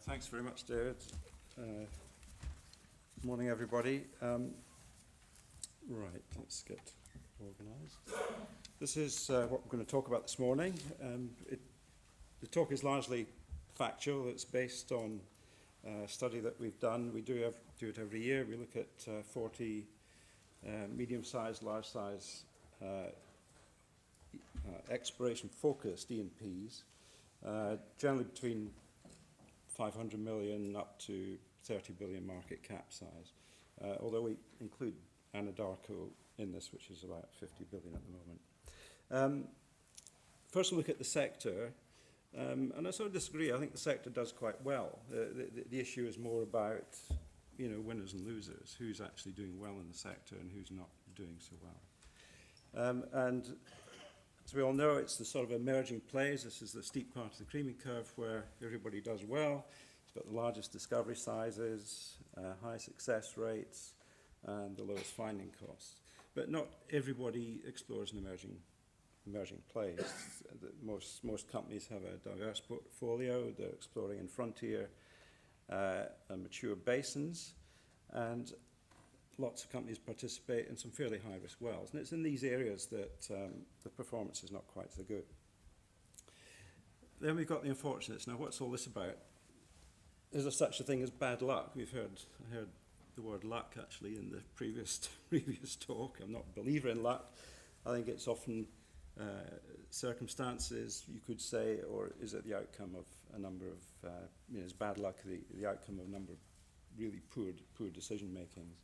Thanks very much, David. Morning, everybody. Right, let's get organised. This is what we're going to talk about this morning. The talk is largely factual. It's based on a study that we've done. We do it every year. We look at 40 medium-sized, large-sized exploration-focused E&Ps, generally between 500 million up to 30 billion market cap size, although we include Anadarko in this, which is about 50 billion at the moment. First, look at the sector, and I sort of disagree. I think the sector does quite well. The issue is more about, winners and losers, who's actually doing well in the sector and who's not doing so well. And as we all know, it's the sort of emerging plays. This is the steep part of the creaming curve where everybody does well. It's got the largest discovery sizes, high success rates, and the lowest finding costs. But not everybody explores an emerging plays. Most companies have a diverse portfolio. They're exploring in frontier and mature basins, and lots of companies participate in some fairly high-risk wells. And it's in these areas that the performance is not quite so good. Then we've got the unfortunates. Now, what's all this about? Is there such a thing as bad luck? I heard the word luck, actually, in the previous talk. I'm not a believer in luck. I think it's often circumstances, you could say, or is it the outcome of a number of, is bad luck the outcome of a number of really poor decision-makings?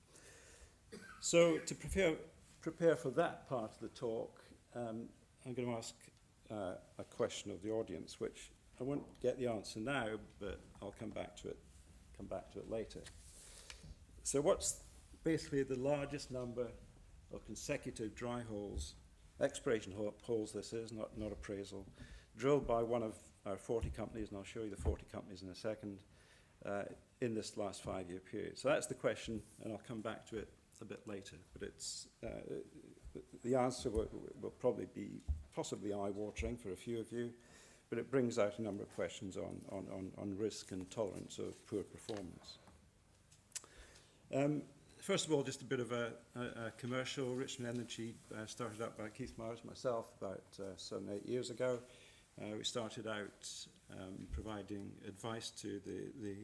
So to prepare for that part of the talk, I'm going to ask a question of the audience, which I won't get the answer now, but I'll come back to it later. So what's basically the largest number of consecutive dry holes, exploration holes this is, not appraisal, drilled by one of our 40 companies, and I'll show you the 40 companies in a second, in this last 5-year period. So that's the question, and I'll come back to it a bit later, but it's the answer will probably be possibly eye-watering for a few of you, but it brings out a number of questions on risk and tolerance of poor performance. First of all, just a bit of a commercial. Richmond Energy started up by Keith Myers, myself, about 7 or 8 years ago. We started out providing advice to the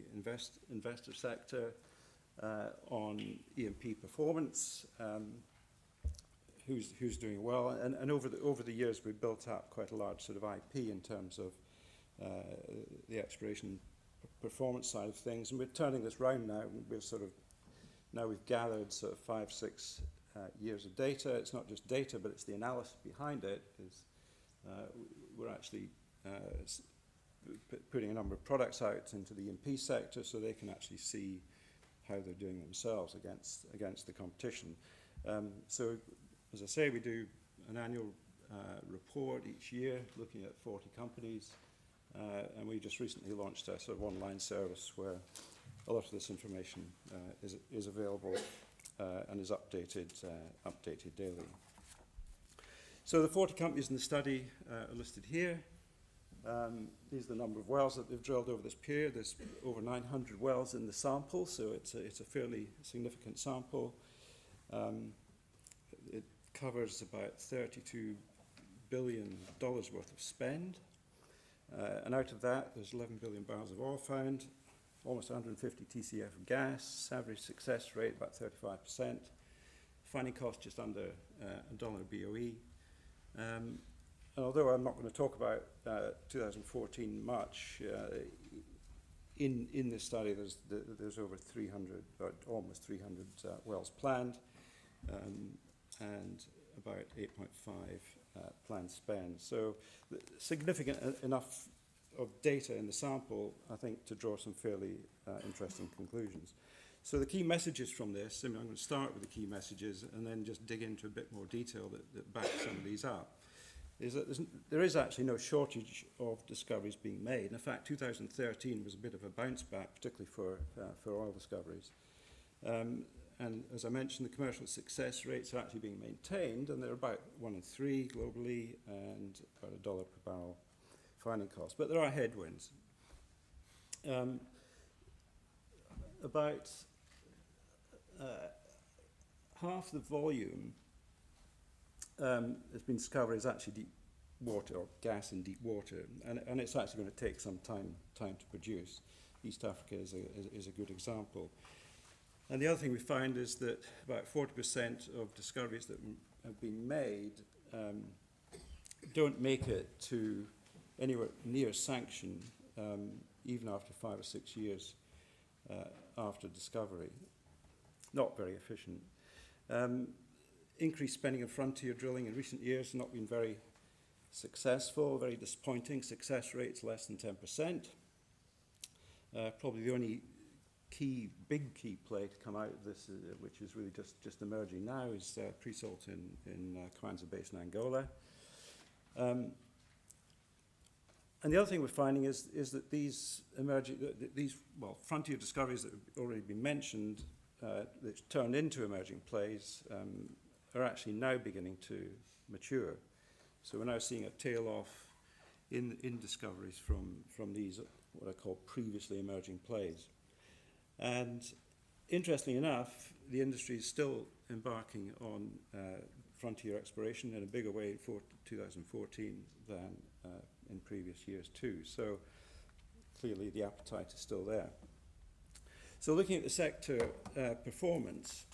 investor sector on E&P performance, who's doing well, and over the years we've built up quite a large sort of IP in terms of the exploration performance side of things, and we're turning this round now. We've gathered sort of 5-6 years of data. It's not just data, but it's the analysis behind it. We're actually putting a number of products out into the E&P sector so they can actually see how they're doing themselves against the competition. So, as I say, we do an annual report each year looking at 40 companies, and we just recently launched a sort of online service where a lot of this information is available and is updated daily. So the 40 companies in the study are listed here. These are the number of wells that they've drilled over this period. There's over 900 wells in the sample, so it's a fairly significant sample. It covers about $32 billion worth of spend. And out of that, there's 11 billion barrels of oil found, almost 150 TCF of gas, average success rate about 35%, finding cost just under $1 BOE. And although I'm not going to talk about 2014 much, in this study there's over 300, almost 300 wells planned, and about 8.5 planned spend. So significant enough of data in the sample, I think, to draw some fairly interesting conclusions. So the key messages from this, I'm going to start with the key messages and then just dig into a bit more detail that backs some of these up, is that there is actually no shortage of discoveries being made. In fact, 2013 was a bit of a bounce back, particularly for oil discoveries. And as I mentioned, the commercial success rates are actually being maintained, and they're about 1 in 3 globally, and about $1 per barrel finding cost. But there are headwinds. about half the volume has been discovered is actually deep water or gas in deep water, and it's actually going to take some time to produce. East Africa is a good example. And the other thing we find is that about 40% of discoveries that have been made don't make it to anywhere near sanction, even after 5 or 6 years after discovery. Not very efficient. Increased spending on frontier drilling in recent years has not been very successful, very disappointing. Success rates less than 10%. Probably the only big key play to come out of this, which is really just emerging now, is pre-salt in Kwanza Basin, Angola. And the other thing we're finding is that these frontier discoveries that have already been mentioned, that turned into emerging plays, are actually now beginning to mature. So we're now seeing a tail off in discoveries from these, what I call previously emerging plays. And interestingly enough, the industry is still embarking on frontier exploration in a bigger way for 2014 than in previous years too. So clearly the appetite is still there. So looking at the sector performance,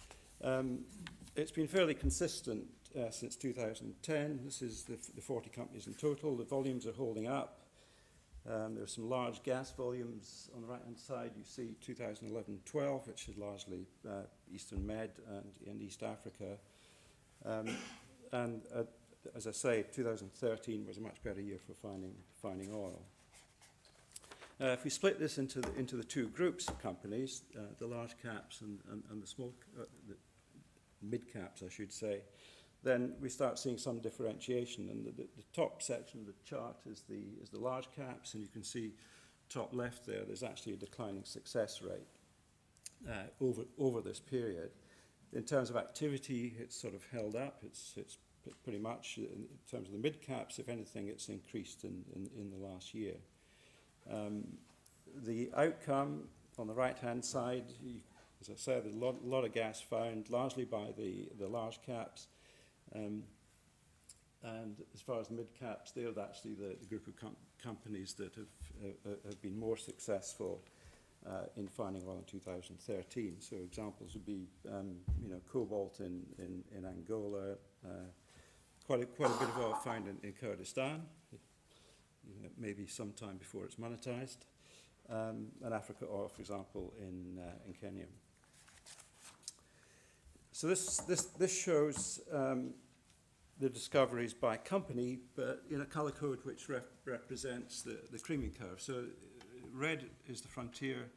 it's been fairly consistent since 2010. This is the 40 companies in total. The volumes are holding up. There are some large gas volumes on the right-hand side. You see 2011-12, which is largely Eastern Med and East Africa. And as I say, 2013 was a much better year for finding oil. If we split this into the two groups of companies, the large caps and the small, the mid caps, I should say, then we start seeing some differentiation. And the top section of the chart is the large caps, and you can see top left there, there's actually a declining success rate over this period. In terms of activity, it's sort of held up. It's pretty much, in terms of the mid caps, if anything, it's increased in the last year. The outcome on the right-hand side, as I said, a lot of gas found, largely by the large caps. And as far as the mid-caps, they're actually the group of companies that have been more successful in finding oil in 2013. So examples would be, cobalt in Angola, quite a bit of oil found in Kurdistan, maybe sometime before it's monetized, and Africa oil, for example, in Kenya. So this shows the discoveries by company, but in a color code which represents the creaming curve. So red is the frontier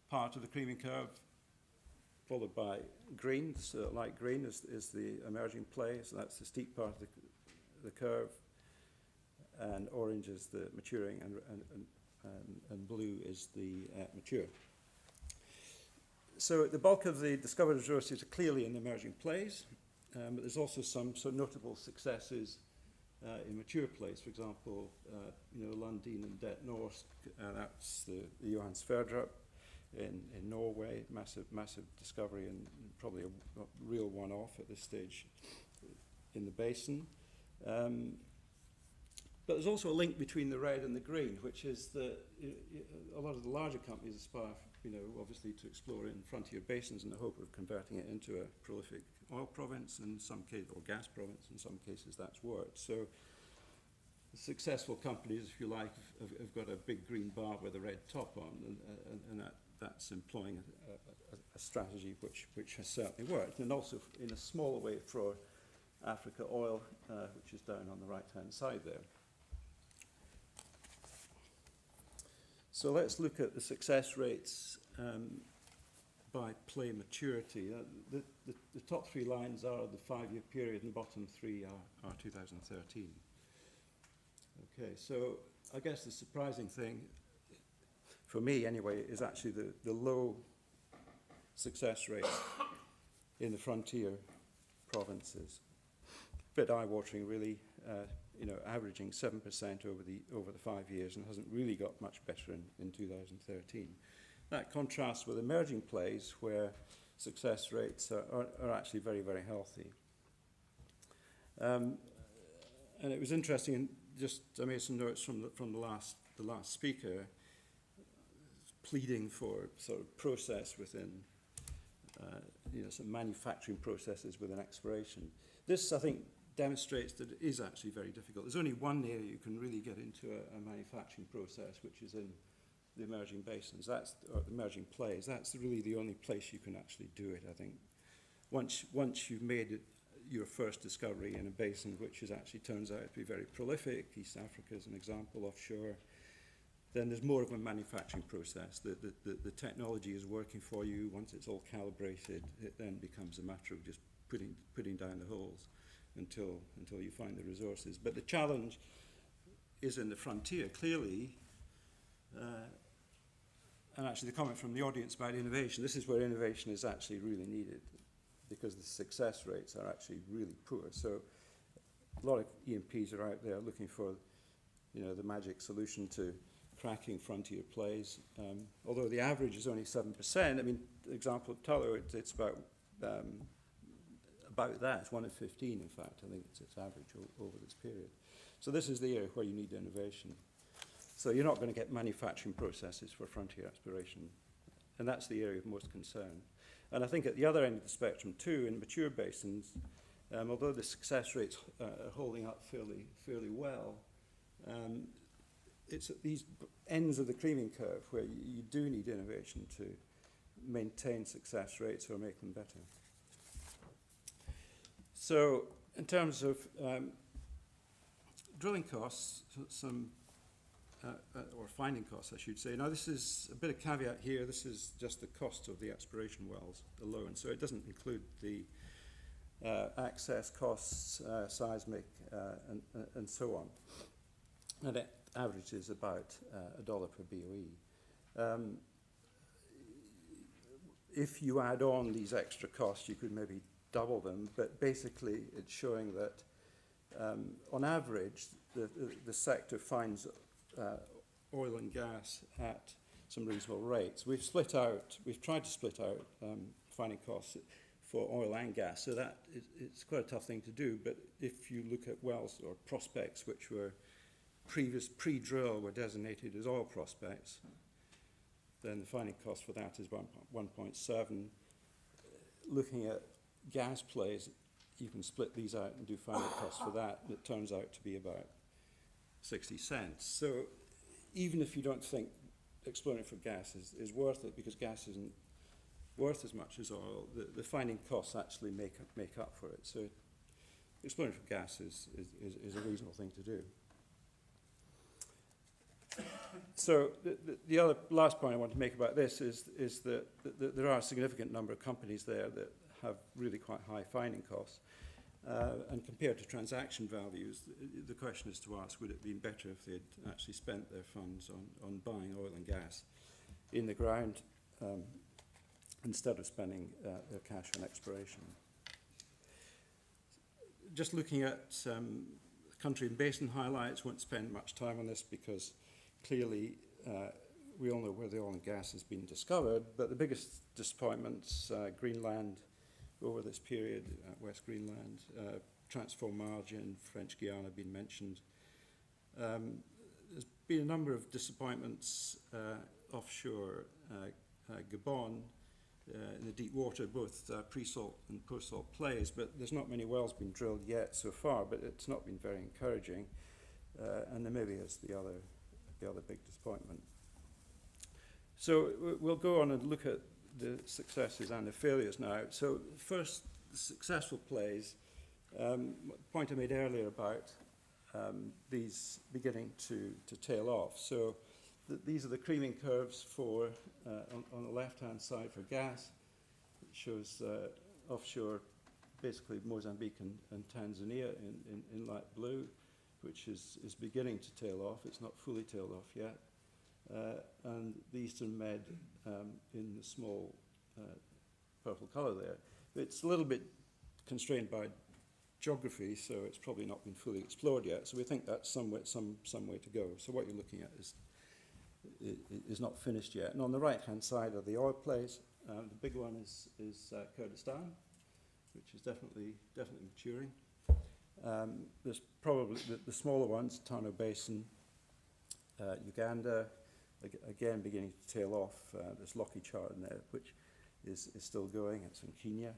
part of the creaming curve, followed by green. So light green is the emerging play. So that's the steep part of the curve, and orange is the maturing, and blue is the mature. So the bulk of the discovered resources are clearly in emerging plays, but there's also some notable successes in mature plays. For example, Lundin and Det Norsk, that's the Johan Sverdrup in Norway, massive discovery, and probably a real one-off at this stage in the basin. But there's also a link between the red and the green, which is that a lot of the larger companies aspire, obviously to explore in frontier basins in the hope of converting it into a prolific oil province, in some cases, or gas province. In some cases, that's worked. So the successful companies, if you like, have got a big green bar with a red top on, and that's employing a strategy which has certainly worked, and also in a smaller way for Africa oil, which is down on the right-hand side there. So let's look at the success rates by play maturity. The top three lines are the 5-year period, and the bottom three are 2013. Okay, so I guess the surprising thing, for me anyway, is actually the low success rates in the frontier provinces. A bit eye-watering, really. Averaging 7% over the 5 years, and hasn't really got much better in 2013. That contrasts with emerging plays where success rates are actually very, very healthy. And it was interesting, I made some notes from the last speaker, pleading for sort of process within, some manufacturing processes within exploration. This, I think, demonstrates that it is actually very difficult. There's only one area you can really get into a manufacturing process, which is in the emerging basins, or emerging plays. That's really the only place you can actually do it, I think. Once you've made it your first discovery in a basin which actually turns out to be very prolific, East Africa is an example, offshore, then there's more of a manufacturing process. The technology is working for you. Once it's all calibrated, it then becomes a matter of just putting down the holes until you find the resources. But the challenge is in the frontier, clearly. And actually the comment from the audience about innovation, this is where innovation is actually really needed, because the success rates are actually really poor. So a lot of E&Ps are out there looking for, the magic solution to cracking frontier plays. Although the average is only 7%, I mean, the example of Tullow, it's about that. It's 1 in 15, in fact. I think it's its average over this period. So this is the area where you need innovation. So you're not going to get manufacturing processes for frontier exploration. And that's the area of most concern. And I think at the other end of the spectrum too, in mature basins, although the success rates are holding up fairly well, it's at these ends of the creaming curve where you do need innovation to maintain success rates or make them better. So in terms of drilling costs, or finding costs, I should say. Now, this is a bit of caveat here. This is just the cost of the exploration wells alone. So it doesn't include the access costs, seismic, and so on. And it averages about $1 per BOE. If you add on these extra costs, you could maybe double them. But basically, it's showing that on average, the sector finds oil and gas at some reasonable rates. We've tried to split out finding costs for oil and gas, so that it's quite a tough thing to do. But if you look at wells or prospects which were pre-drill were designated as oil prospects, then the finding cost for that is 1.7. Looking at gas plays, you can split these out and do finding costs for that, and it turns out to be about 60 cents. So even if you don't think exploring for gas is worth it, because gas isn't worth as much as oil, the finding costs actually make up for it. So exploring for gas is a reasonable thing to do. So the other last point I want to make about this is that there are a significant number of companies there that have really quite high finding costs. And compared to transaction values, the question is to ask, would it have been better if they'd actually spent their funds on buying oil and gas in the ground instead of spending their cash on exploration? Just looking at country and basin highlights, won't spend much time on this because clearly we all know where the oil and gas has been discovered, but the biggest disappointments, Greenland, over this period, West Greenland, Transform Margin, French Guiana have been mentioned. There's been a number of disappointments offshore Gabon in the deep water, both pre-salt and post-salt plays, but there's not many wells been drilled yet so far, but it's not been very encouraging. And Namibia is the other big disappointment. So we'll go on and look at the successes and the failures now. So first, the successful plays. Point I made earlier about these beginning to tail off. So these are the creaming curves for on the left-hand side for gas. It shows offshore, basically Mozambique and Tanzania in light blue, which is beginning to tail off. It's not fully tailed off yet. And the Eastern Med in the small purple colour there. It's a little bit constrained by geography, so it's probably not been fully explored yet. So we think that's some way to go. So what you're looking at is is not finished yet. And on the right-hand side are the oil plays. The big one is Kurdistan, which is definitely maturing. There's probably the smaller ones, Tano Basin, Uganda, again beginning to tail off. There's Lokichar in there, which is still going. It's in Kenya.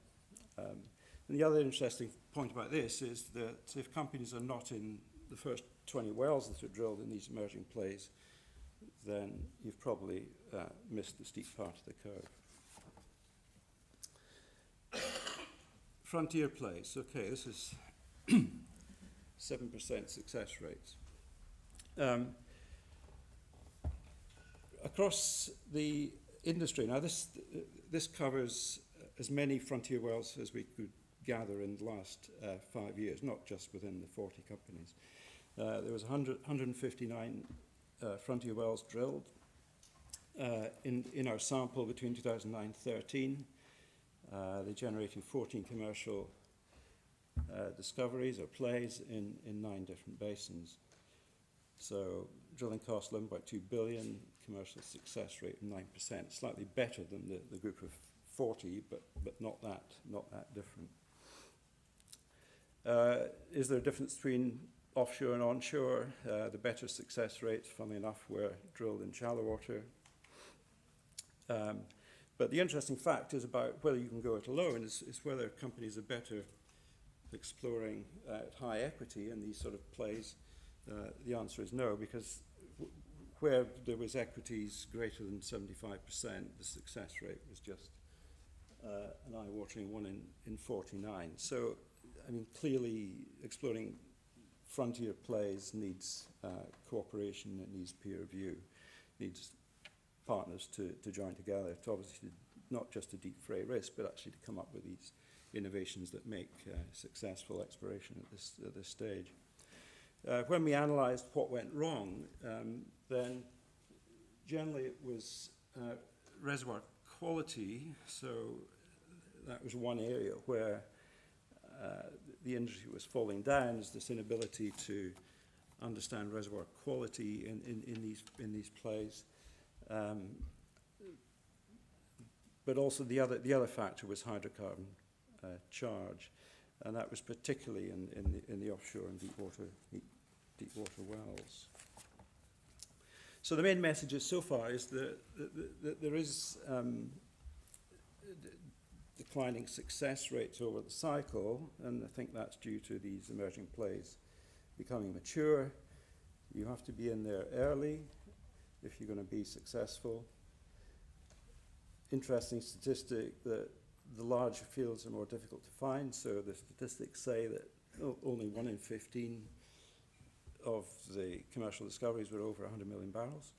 And the other interesting point about this is that if companies are not in the first 20 wells that are drilled in these emerging plays, then you've probably missed the steep part of the curve. Frontier plays. Okay, this is 7% success rates. Across the industry, now this covers as many frontier wells as we could gather in the last 5 years, not just within the 40 companies. There was 159 frontier wells drilled in our sample between 2009 and 13. They generated 14 commercial discoveries or plays in 9 different basins. So drilling cost $11.2 billion, commercial success rate of 9%, slightly better than the group of 40, but not that different. Is there a difference between offshore and onshore? The better success rates, funnily enough, were drilled in shallow water. But the interesting fact is about whether you can go it alone is whether companies are better exploring at high equity in these sort of plays. The answer is no, because where there was equities greater than 75%, the success rate was just an eye-watering 1 in 49. So, I mean, clearly exploring frontier plays needs cooperation, it needs peer review, needs partners to join together to obviously not to defray risk, but actually to come up with these innovations that make successful exploration at this stage. When we analysed what went wrong, then generally it was reservoir quality. So that was one area where the industry was falling down, is this inability to understand reservoir quality in these plays. But also the other factor was hydrocarbon charge, and that was particularly in the offshore and deep water wells. So the main messages so far is that there is declining success rates over the cycle, and I think that's due to these emerging plays becoming mature. You have to be in there early if you're going to be successful. Interesting statistic that the larger fields are more difficult to find, so the statistics say that only 1 in 15 of the commercial discoveries were over 100 million barrels.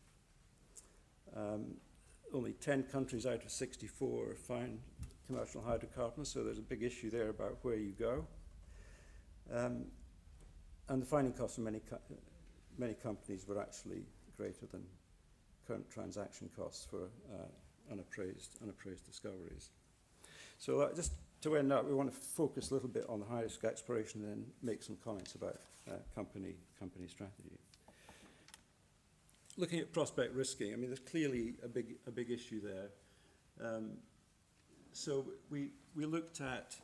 Only 10 countries out of 64 found commercial hydrocarbons, so there's a big issue there about where you go. And the finding costs of many companies were actually greater than current transaction costs for unappraised discoveries. So just to end up, we want to focus a little bit on the high-risk exploration and then make some comments about company strategy. Looking at prospect risking, I mean, there's clearly a big issue there. So we looked at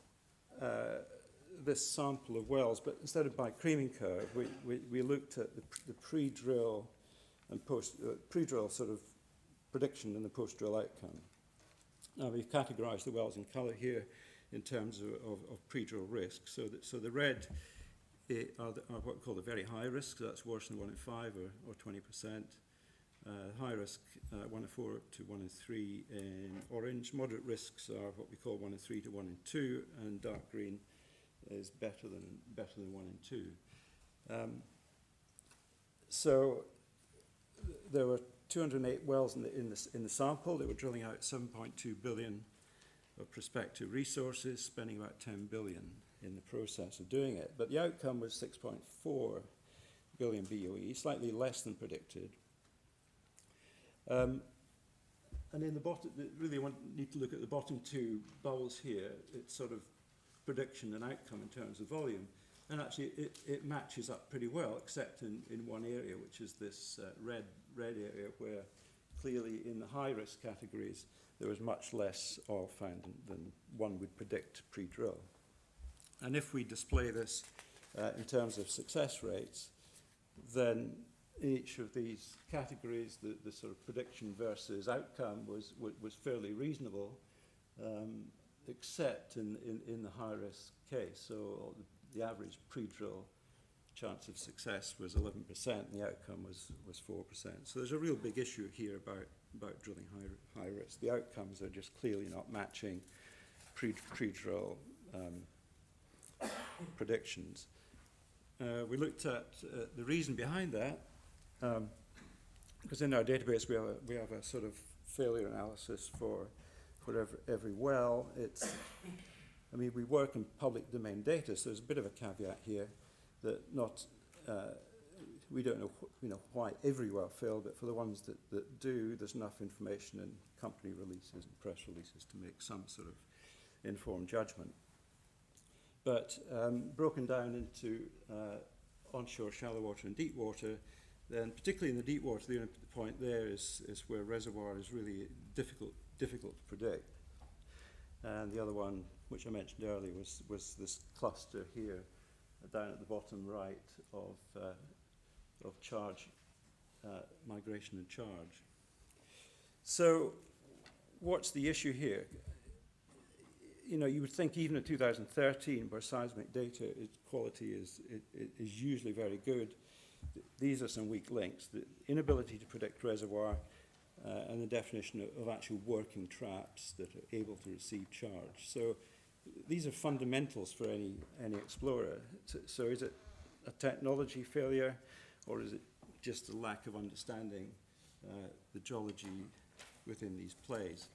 this sample of wells, but instead of by creaming curve, we looked at the pre-drill and pre-drill sort of prediction and the post-drill outcome. Now we've categorized the wells in color here in terms of pre-drill risk. So the red are what we call the very high risk, so that's worse than 1 in 5 or 20%. High risk 1 in 4 to 1 in 3 in orange. Moderate risks are what we call 1 in 3 to 1 in 2, and dark green is better than 1 in 2. So there were 208 wells in the sample. They were drilling out 7.2 billion of prospective resources, spending about 10 billion in the process of doing it. But the outcome was 6.4 billion BOE, slightly less than predicted. And in the bottom, really need to look at the bottom 2 bubbles here. It's sort of prediction and outcome in terms of volume. And actually, it matches up pretty well, except in one area, which is this red red area where clearly in the high-risk categories there was much less oil found than one would predict pre-drill. And if we display this in terms of success rates, then in each of these categories, the sort of prediction versus outcome was fairly reasonable, except in the high-risk case. So the average pre-drill chance of success was 11%, and the outcome was 4%. So there's a real big issue here about drilling high risk. The outcomes are just clearly not matching pre-drill predictions. We looked at the reason behind that, because in our database we have a sort of failure analysis for every well. I mean, we work in public domain data, so there's a bit of a caveat here that we don't know why every well failed, but for the ones that do, there's enough information in company releases and press releases to make some sort of informed judgment. But broken down into onshore shallow water and deep water, then particularly in the deep water, the point there is where reservoir is really difficult to predict. And the other one, which I mentioned earlier, was this cluster here, down at the bottom right of charge, migration and charge. So what's the issue here? You know, you would think even in 2013, where seismic data quality is usually very good, these are some weak links. The inability to predict reservoir and the definition of actual working traps that are able to receive charge. So these are fundamentals for any explorer. So is it a technology failure, or is it just a lack of understanding the geology within these plays?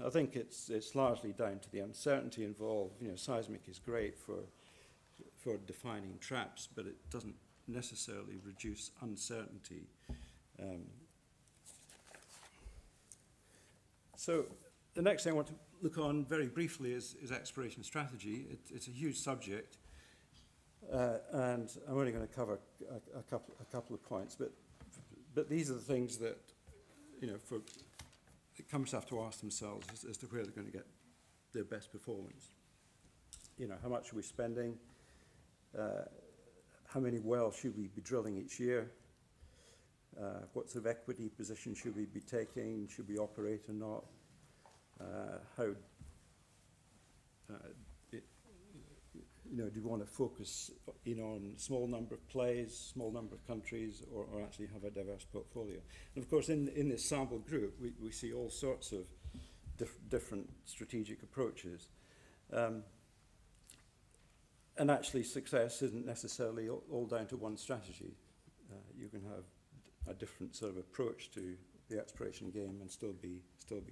I think it's largely down to the uncertainty involved. You know, seismic is great for defining traps, but it doesn't necessarily reduce uncertainty. So the next thing I want to look on very briefly is exploration strategy. It's a huge subject, and I'm only going to cover a couple of points, but these are the things that, you know, companies have to ask themselves as to where they're going to get their best performance. You know, how much are we spending? How many wells should we be drilling each year? What sort of equity position should we be taking? Should we operate or not? Do we want to focus on small number of plays, small number of countries, or actually have a diverse portfolio? And of course, in this sample group, we see all sorts of different strategic approaches. And actually, success isn't necessarily all down to one strategy. You can have a different sort of approach to the exploration game and still be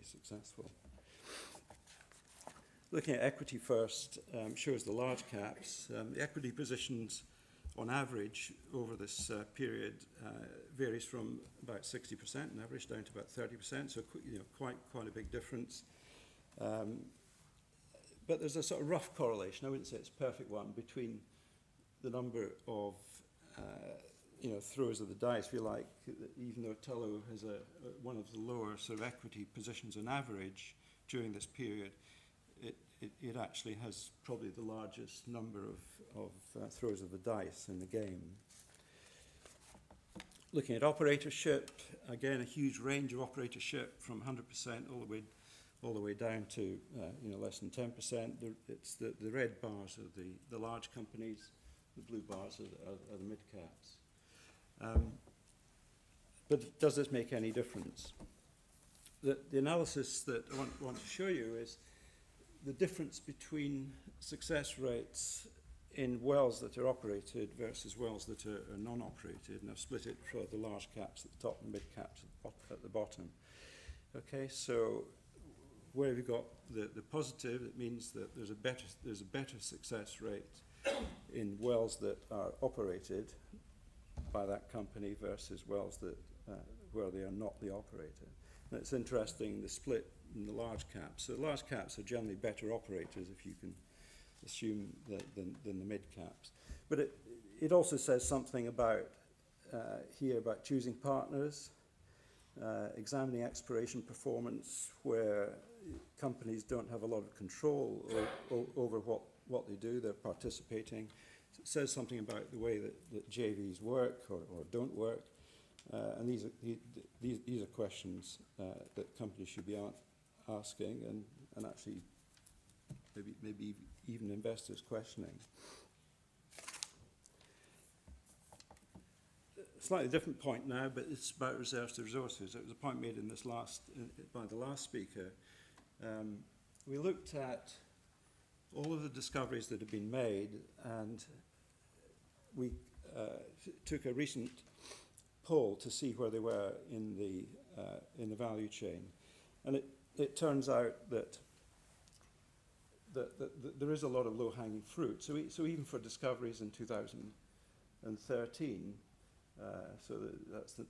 successful. Looking at equity first shows the large caps. The equity positions on average over this period varies from about 60% on average down to about 30%, so quite a big difference. But there's a sort of rough correlation, I wouldn't say it's a perfect one, between the number of throws of the dice, if you like. Even though Tullow has one of the lower sort of equity positions on average during this period, it actually has probably the largest number of throws of the dice in the game. Looking at operatorship, again, a huge range of operatorship from 100% all the way down to less than 10%. It's the red bars are the large companies, the blue bars are the mid-caps. But does this make any difference? The analysis that I want to show you is the difference between success rates in wells that are operated versus wells that are non-operated, and I've split it for the large caps at the top and mid-caps at the bottom. Okay, so where we've got the positive, it means that there's a better success rate in wells that are operated by that company versus wells that where they are not the operator. And it's interesting, the split in the large caps. So the large caps are generally better operators, if you can assume, than the mid caps. But it also says something about here about choosing partners, examining exploration performance where companies don't have a lot of control over what they do. They're participating. It says something about the way that JVs work or don't work. And these are questions that companies should be asking and actually maybe even investors questioning. Slightly different point now, but it's about reserves to resources. It was a point made in this by the last speaker. We looked at all of the discoveries that have been made, and we took a recent poll to see where they were in the value chain, and it turns out that there is a lot of low-hanging fruit. So even for discoveries in 2013. So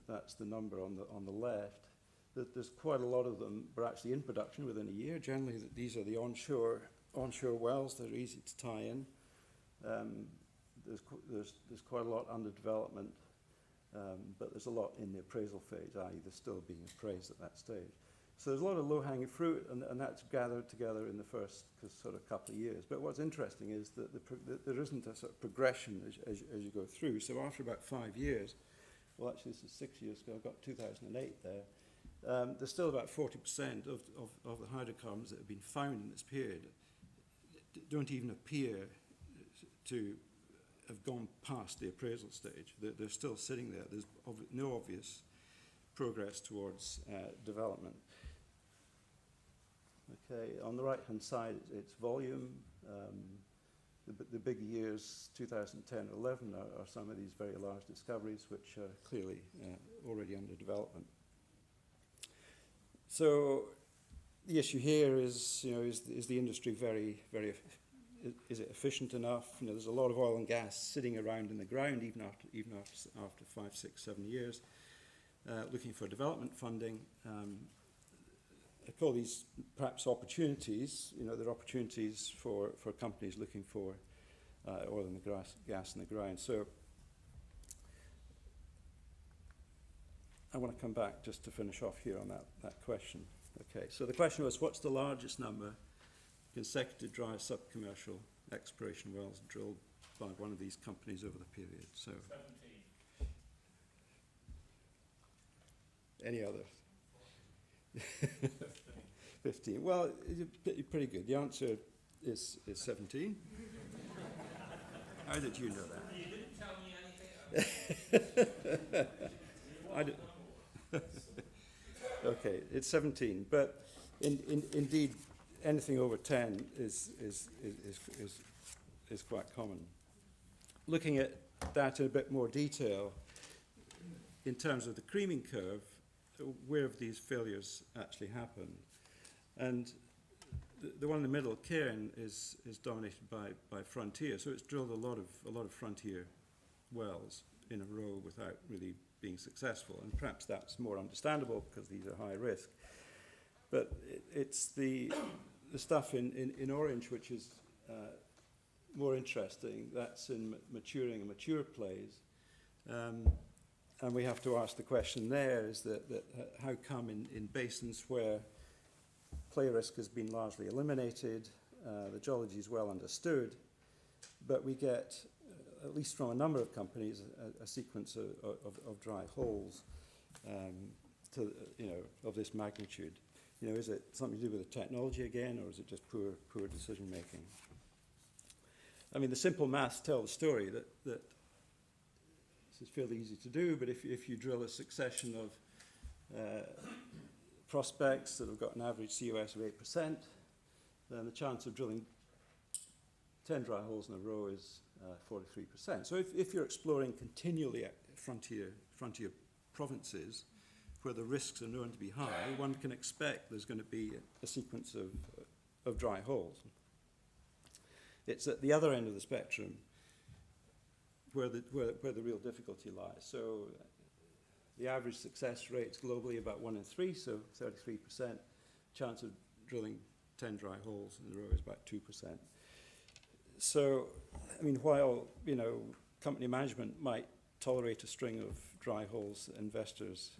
that's the number on the left. There's quite a lot of them were actually in production within a year. Generally, these are the onshore wells that are easy to tie in. There's quite a lot under development, but there's a lot in the appraisal phase, i.e. they're still being appraised at that stage. So there's a lot of low-hanging fruit, and that's gathered together in the first sort of couple of years. But what's interesting is that there isn't a sort of progression as you go through. So after about 5 years, well, actually this is 6 years ago, I've got 2008 there, there's still about 40% of the hydrocarbons that have been found in this period don't even appear to have gone past the appraisal stage. They're still sitting there. There's no obvious progress towards development. Okay, on the right-hand side, it's volume. The big years, 2010 or 11, are some of these very large discoveries, which are clearly already under development. So the issue here is, is the industry is it efficient enough? There's a lot of oil and gas sitting around in the ground, even after 5, 6, 7 years, looking for development funding. I call these perhaps opportunities. They're opportunities for companies looking for oil and gas in the ground. So I want to come back just to finish off here on that question. Okay, so the question was, what's the largest number consecutive dry sub-commercial exploration wells drilled by one of these companies over the period? So 17. Any others? 15. Well, you're pretty good. The answer is 17. How did you know that? You didn't tell me anything. I did. Okay, it's 17, but indeed, anything over 10 is quite common. Looking at that in a bit more detail, in terms of the creaming curve, where have these failures actually happened? And the one in the middle, Cairn, is dominated by Frontier, so it's drilled a lot of Frontier wells in a row without really being successful, and perhaps that's more understandable because these are high risk. But it's the stuff in orange which is more interesting. That's in maturing and mature plays. And we have to ask the question there is that how come in basins where play risk has been largely eliminated, the geology is well understood, but we get, at least from a number of companies, a sequence of dry holes of this magnitude. Is it something to do with the technology again, or is it just poor decision making? I mean, the simple maths tell the story that this is fairly easy to do, but if you drill a succession of prospects that have got an average COS of 8%, then the chance of drilling 10 dry holes in a row is 43%. So if you're exploring continually at frontier provinces where the risks are known to be high, one can expect there's going to be a sequence of dry holes. It's at the other end of the spectrum where the real difficulty lies. So the average success rate's globally about 1 in 3, so 33%. Chance of drilling 10 dry holes in a row is about 2%. So, I mean, while company management might tolerate a string of dry holes that investors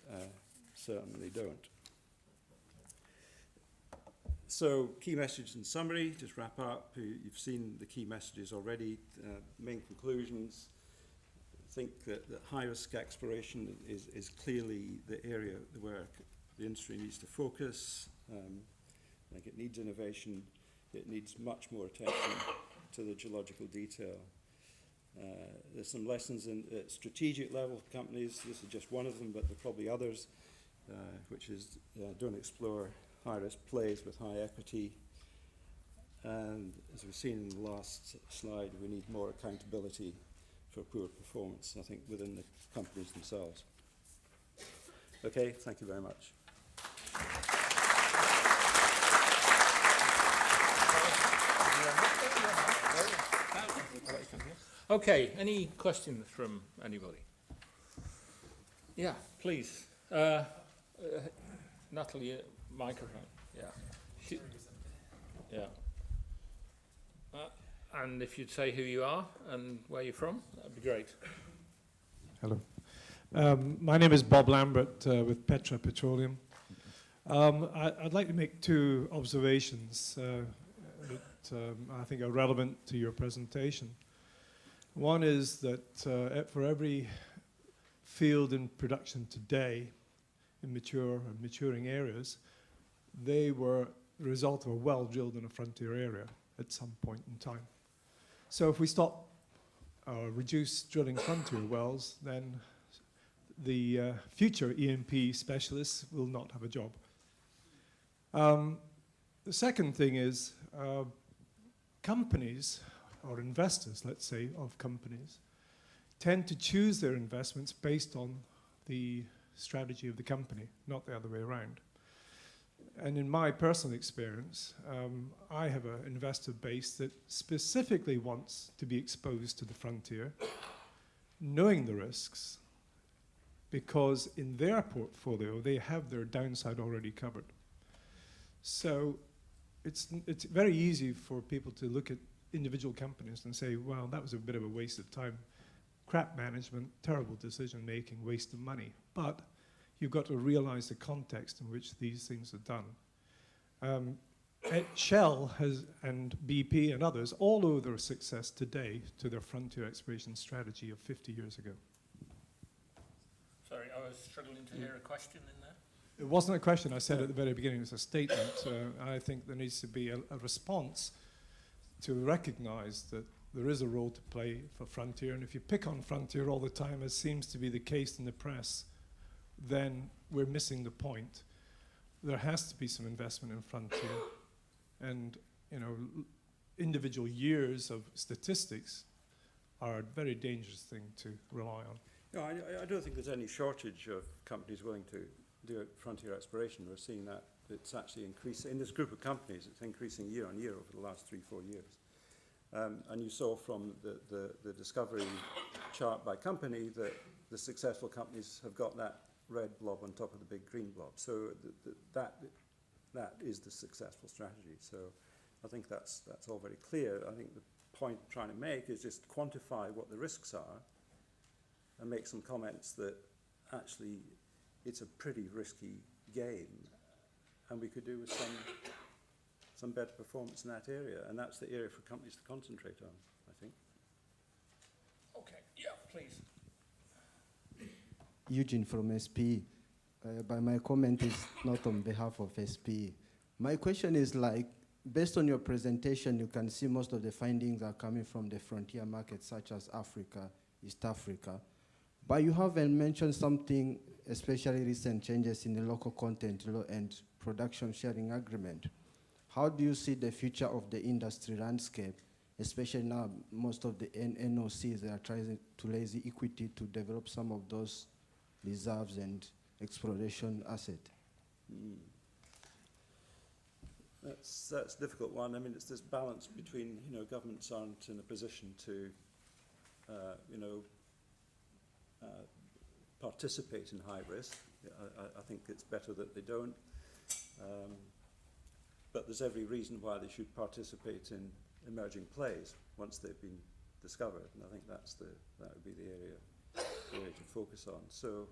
certainly don't. So, key message in summary, just wrap up. You've seen the key messages already. Main conclusions. I think that high-risk exploration is clearly the area where the industry needs to focus. I think it needs innovation. It needs much more attention to the geological detail. There's some lessons at strategic level companies. This is just one of them, but there are probably others, which is don't explore high-risk plays with high equity. And as we've seen in the last slide, we need more accountability for poor performance, I think, within the companies themselves. Okay, thank you very much. Okay, any questions from anybody? Yeah, please. Natalie, microphone. Yeah. Yeah. And if you'd say who you are and where you're from, that'd be great. Hello. My name is Bob Lambert with Petra Petroleum. I'd like to make two observations that I think are relevant to your presentation. One is that for every field in production today, in mature and maturing areas, they were the result of a well drilled in a frontier area at some point in time. So if we stop or reduce drilling frontier wells, then the future E&P specialists will not have a job. The second thing is companies, or investors, let's say, of companies, tend to choose their investments based on the strategy of the company, not the other way around. And in my personal experience, I have an investor base that specifically wants to be exposed to the frontier, knowing the risks, because in their portfolio, they have their downside already covered. So it's very easy for people to look at individual companies and say, well, that was a bit of a waste of time. Crap management, terrible decision-making, waste of money. But you've got to realize the context in which these things are done. Shell and BP and others all owe their success today to their frontier exploration strategy of 50 years ago. Sorry, I was struggling to hear a question in there. It wasn't a question. I said at the very beginning, it was a statement. I think there needs to be a response to recognize that there is a role to play for frontier. And if you pick on frontier all the time, as seems to be the case in the press, then we're missing the point. There has to be some investment in frontier. And, you know, individual years of statistics are a very dangerous thing to rely on. No, I don't think there's any shortage of companies willing to do frontier exploration. We're seeing that it's actually increasing. In this group of companies, it's increasing year on year over the last 3-4 years. And you saw from the discovery chart by company that the successful companies have got that red blob on top of the big green blob. So that is the successful strategy. So I think that's all very clear. I think the point I'm trying to make is just quantify what the risks are and make some comments that actually it's a pretty risky game and we could do with some better performance in that area. And that's the area for companies to concentrate on, I think. Okay, yeah, please. Eugene from SPE, but my comment is not on behalf of SPE. My question is, like, based on your presentation, you can see most of the findings are coming from the frontier markets such as Africa, East Africa. But you haven't mentioned something, especially recent changes in the local content law and production sharing agreement. How do you see the future of the industry landscape, especially now most of the NOCs are trying to raise the equity to develop some of those reserves and exploration asset? That's a difficult one. I mean, it's this balance between, you know, governments aren't in a position to, participate in high risk. I think it's better that they don't. But there's every reason why they should participate in emerging plays once they've been discovered. And I think that would be the area area to focus on. So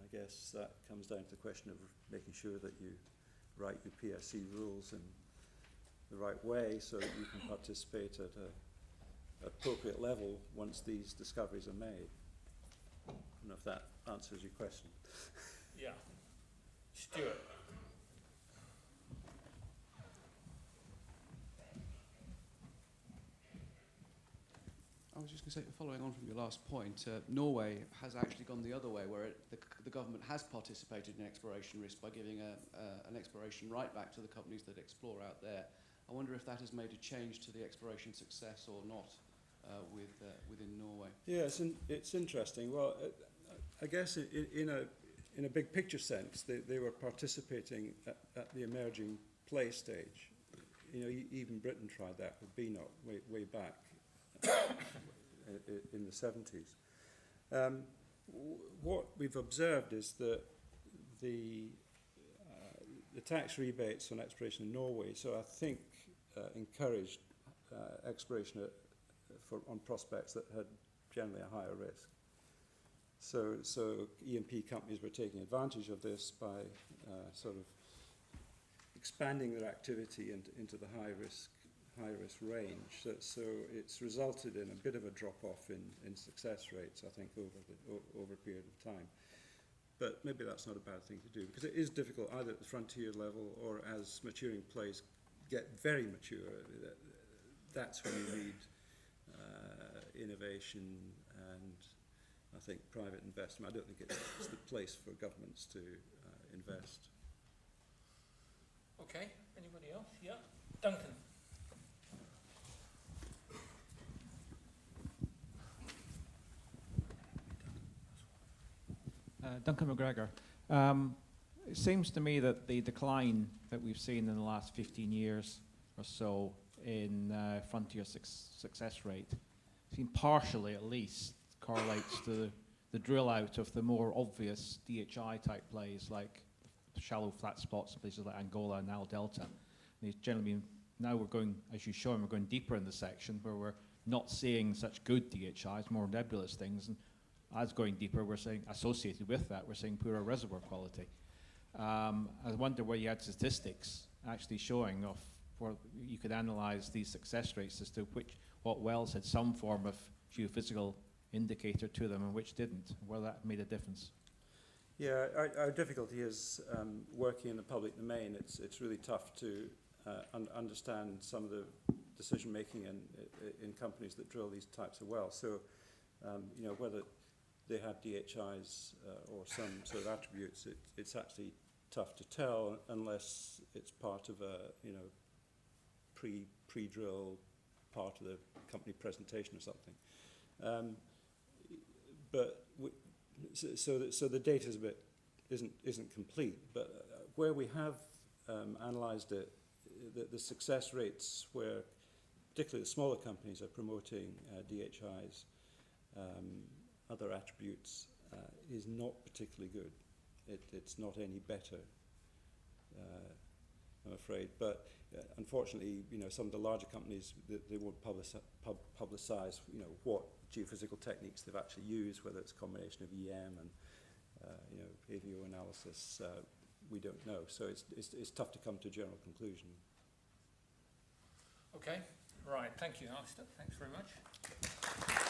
I guess that comes down to the question of making sure that you write your PSC rules in the right way so that you can participate at an appropriate level once these discoveries are made. I don't know if that answers your question. Yeah. Stuart. I was just going to say, following on from your last point, Norway has actually gone the other way, where the government has participated in exploration risk by giving an exploration right back to the companies that explore out there. I wonder if that has made a change to the exploration success or not within Norway. Yeah, it's interesting. Well, I guess in a big picture sense, they were participating at the emerging play stage. You know, even Britain tried that with BNOT way back in the 70s. What we've observed is that the tax rebates on exploration in Norway, so I think encouraged exploration on prospects that had generally a higher risk. So E&P companies were taking advantage of this by sort of expanding their activity into the high risk range. So it's resulted in a bit of a drop-off in success rates, I think, over a period of time. But maybe that's not a bad thing to do, because it is difficult either at the frontier level or as maturing plays get very mature. That's when you need innovation and, I think, private investment. I don't think it's the place for governments to invest. Okay. Anybody else? Yeah. Duncan. Duncan McGregor. It seems to me that the decline that we've seen in the last 15 years or so in frontier success rate, seen partially at least, correlates to the drill out of the more obvious DHI type plays like shallow flat spots in places like Angola and Nile Delta. And these generally mean now we're going, as you've shown, we're going deeper in the section where we're not seeing such good DHIs, more nebulous things. And as going deeper, we're saying associated with that, we're seeing poorer reservoir quality. I wonder where you had statistics actually showing of where you could analyze these success rates as to what wells had some form of geophysical indicator to them and which didn't, whether that made a difference. Yeah, our difficulty is working in the public domain. It's really tough to understand some of the decision making in companies that drill these types of wells. So, you know, whether they have DHIs or some sort of attributes, it's actually tough to tell unless it's part of a, you know, pre-drill part of the company presentation or something. But so the data is isn't complete. But where we have analysed it, the success rates where particularly the smaller companies are promoting DHIs, other attributes, is not particularly good. It's not any better, I'm afraid. But unfortunately, you know, some of the larger companies, they won't publicize, you know, what geophysical techniques they've actually used, whether it's a combination of EM and you know, AVO analysis. We don't know, so it's tough to come to a general conclusion. Okay. Right. Thank you, Alistair. Thanks very much.